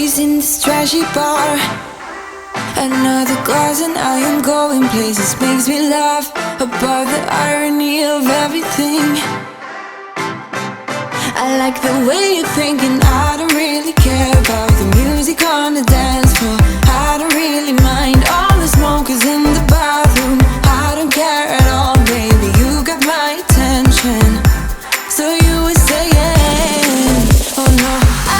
always in this trashy bar. Another glass and I am going places. Makes me laugh about the irony of everything. I like the way you're thinking. I don't really care about the music on the dance floor. I don't really mind all the smokers in the bathroom. I don't care at all, baby, you got my attention. So you were saying, oh no,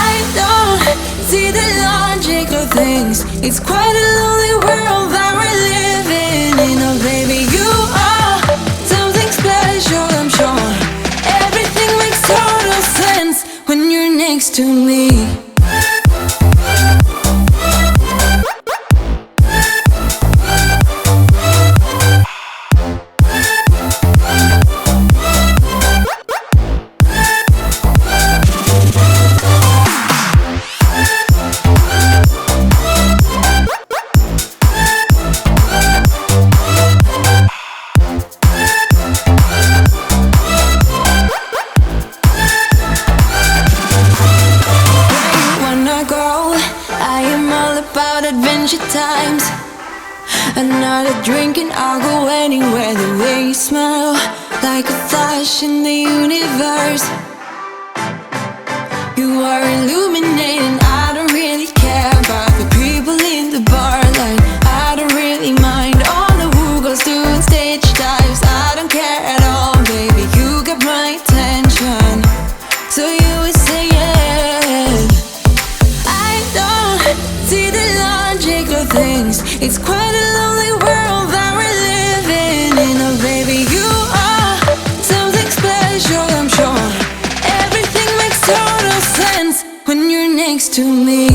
I don't see the logic of things. It's quite a lonely world that we're living in. Oh baby, you are something special, I'm sure. Everything makes total sense when you're next to me. Times another drink and I'll go anywhere. The way you smell, like a flash in the universe. You are illuminating. I don't really care about the people in the bar line. I don't really mind all the who goes doing stage dives. I don't care at all, baby, you got my attention. So you were saying, I don't see the logic of things. It's quite a lonely world that we're living in. Oh baby, you are something special, I'm sure. Everything makes total sense when you're next to me.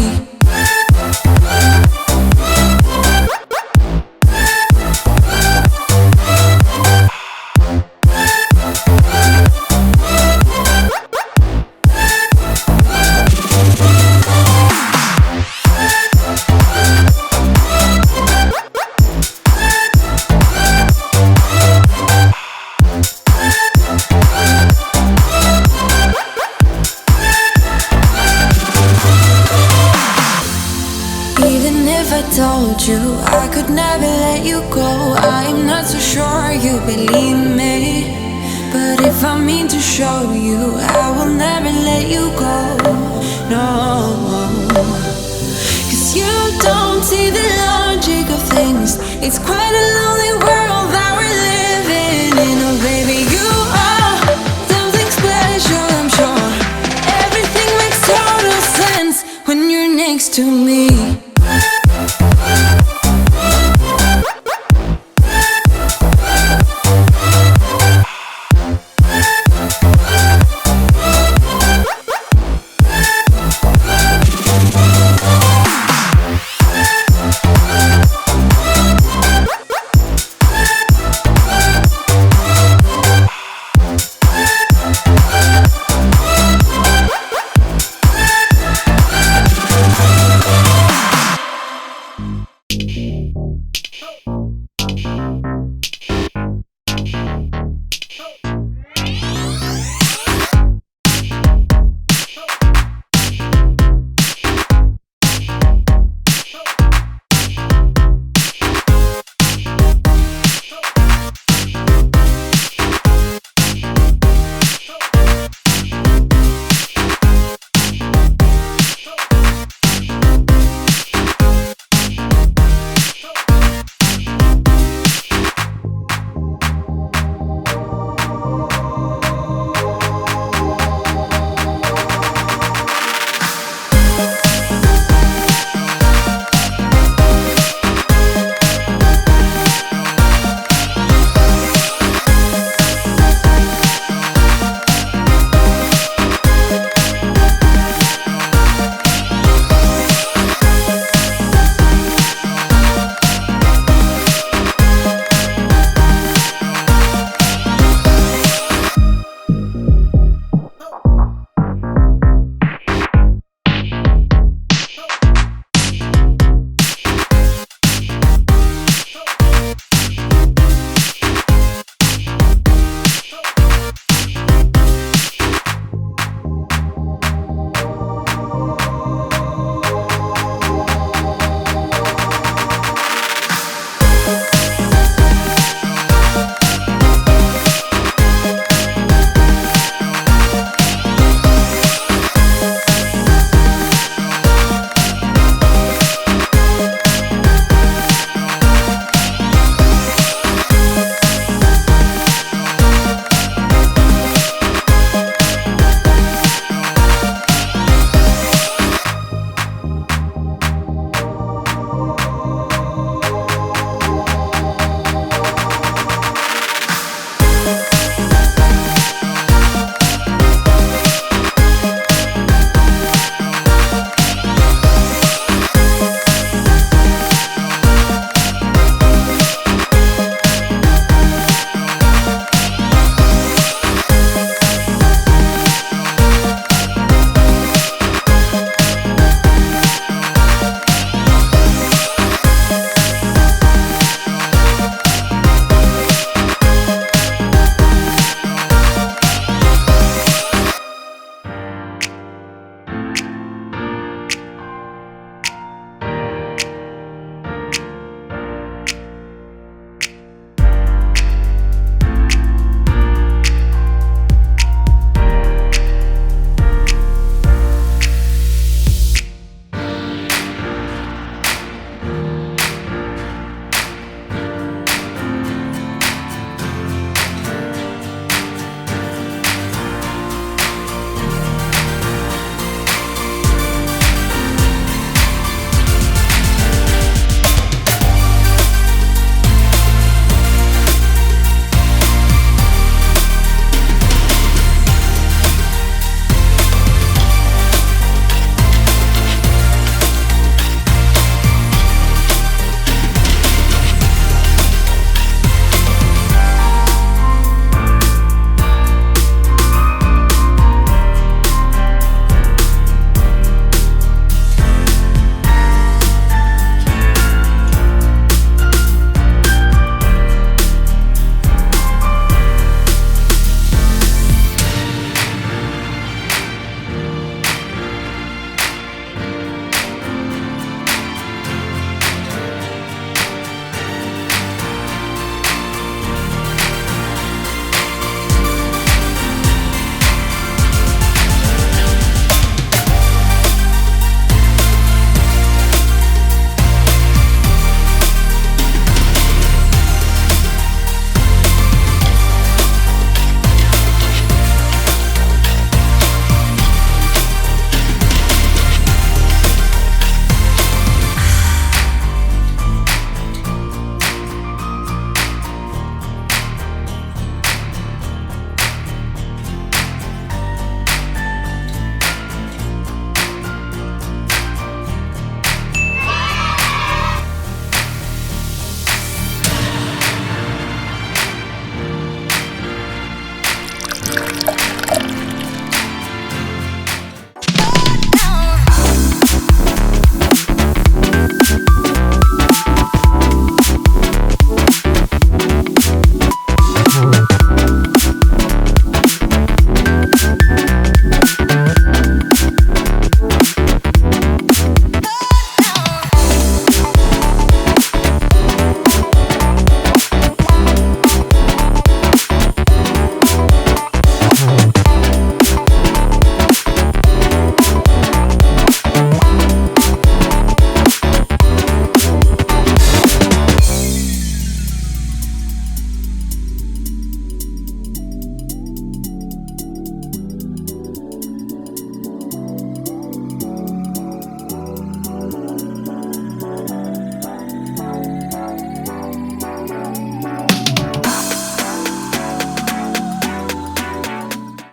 Told you I could never let you go. I'm not so sure you believe me, but if I mean to show you, I will never let you go. No, 'cause you don't see the logic of things. It's quite a lonely world